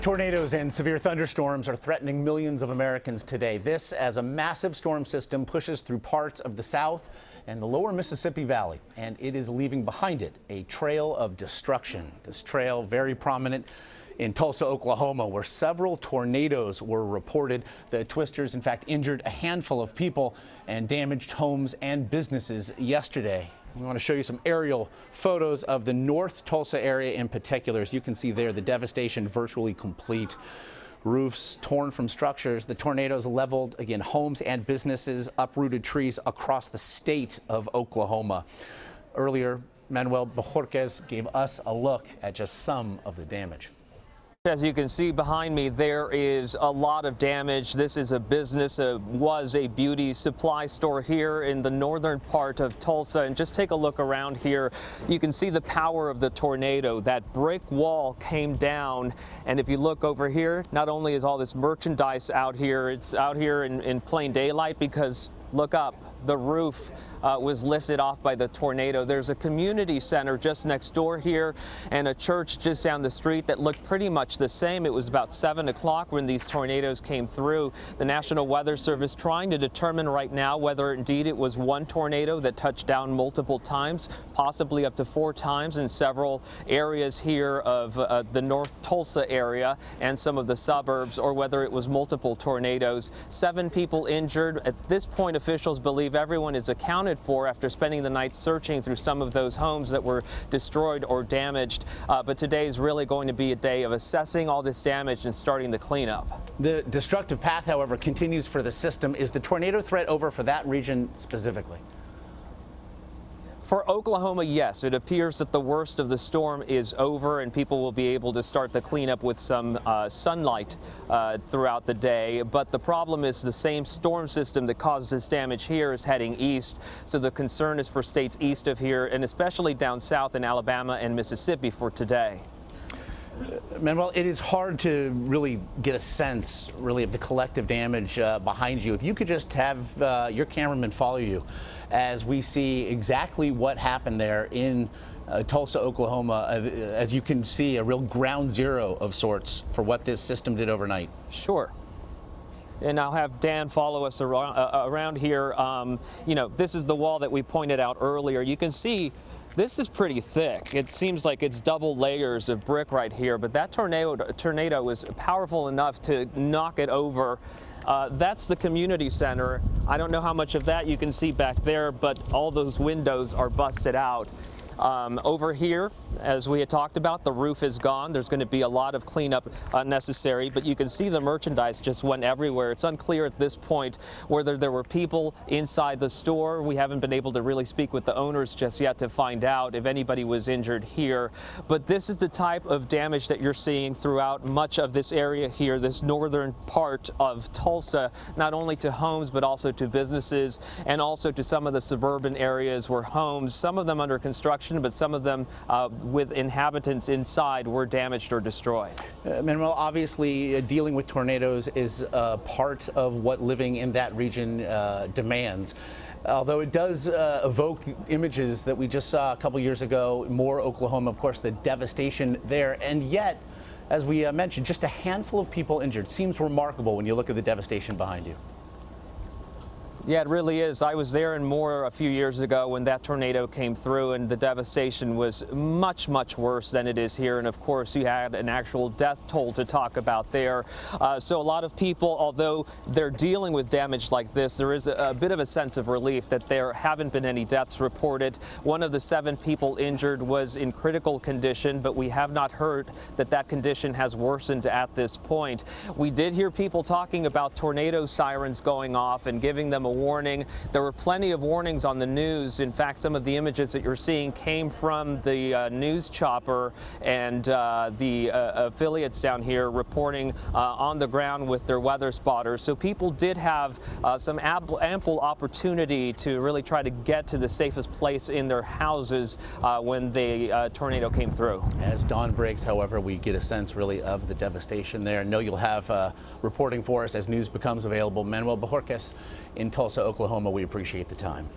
Tornadoes and severe thunderstorms are threatening millions of Americans today. This as a massive storm system pushes through parts of the South and the lower Mississippi Valley, and it is leaving behind it a trail of destruction. This trail very prominent in Tulsa, Oklahoma, where several tornadoes were reported. The twisters, in fact, injured a handful of people and damaged homes and businesses yesterday. We want to show you some aerial photos of the North Tulsa area in particular. As you can see there, the devastation virtually complete. Roofs torn from structures. The tornadoes leveled, again, homes and businesses, uprooted trees across the state of Oklahoma. Earlier, Manual Bojorquez gave us a look at just some of the damage. As you can see behind me, there is a lot of damage. This is a business, was a beauty supply store here in the northern part of Tulsa. And just take a look around here. You can see the power of the tornado. That brick wall came down. And if you look over here, not only is all this merchandise out here, it's out here in plain daylight because look up, the roof was lifted off by the tornado. There's a community center just next door here and a church just down the street that looked pretty much the same. It was about 7 o'clock when these tornadoes came through. The National Weather Service trying to determine right now whether indeed it was one tornado that touched down multiple times, possibly up to 4 times in several areas here of the North Tulsa area and some of the suburbs, or whether it was multiple tornadoes. 7 people injured. At this point, officials believe everyone is accounted for after spending the night searching through some of those homes that were destroyed or damaged. But today is really going to be a day of assessing all this damage and starting the cleanup. The destructive path, however, continues for the system. Is the tornado threat over for that region specifically? For Oklahoma, yes, it appears that the worst of the storm is over and people will be able to start the cleanup with some sunlight throughout the day. But the problem is the same storm system that causes this damage here is heading east. So the concern is for states east of here and especially down south in Alabama and Mississippi for today. Manuel, it is hard to really get a sense, really, of the collective damage behind you. If you could just have your cameraman follow you as we see exactly what happened there in Tulsa, Oklahoma. As you can see, a real ground zero of sorts for what this system did overnight. Sure. And I'll have Dan follow us around here. You know, this is the wall that we pointed out earlier. You can see this is pretty thick. It seems like it's double layers of brick right here, but that tornado was powerful enough to knock it over. That's the community center. I don't know how much of that you can see back there, but all those windows are busted out. Over here, as we had talked about, the roof is gone. There's going to be a lot of cleanup necessary, but you can see the merchandise just went everywhere. It's unclear at this point whether there were people inside the store. We haven't been able to really speak with the owners just yet to find out if anybody was injured here. But this is the type of damage that you're seeing throughout much of this area here, this northern part of Tulsa, not only to homes but also to businesses and also to some of the suburban areas where homes, some of them under construction, but some of them with inhabitants inside were damaged or destroyed. Manuel, obviously dealing with tornadoes is part of what living in that region demands. Although it does evoke images that we just saw a couple years ago, more Oklahoma, of course, the devastation there. And yet, as we mentioned, just a handful of people injured. Seems remarkable when you look at the devastation behind you. Yeah, it really is. I was there and more a few years ago when that tornado came through, and the devastation was much, much worse than it is here. And of course, you had an actual death toll to talk about there. So a lot of people, although they're dealing with damage like this, there is a bit of a sense of relief that there haven't been any deaths reported. One of the 7 people injured was in critical condition, but we have not heard that that condition has worsened at this point. We did hear people talking about tornado sirens going off and giving them a warning. There were plenty of warnings on the news. In fact, some of the images that you're seeing came from the news chopper and the affiliates down here reporting on the ground with their weather spotters. So people did have some ample opportunity to really try to get to the safest place in their houses when the tornado came through. As dawn breaks, however, we get a sense really of the devastation there. I know you'll have reporting for us as news becomes available. Manual Bojorquez in Tulsa, Oklahoma, we appreciate the time.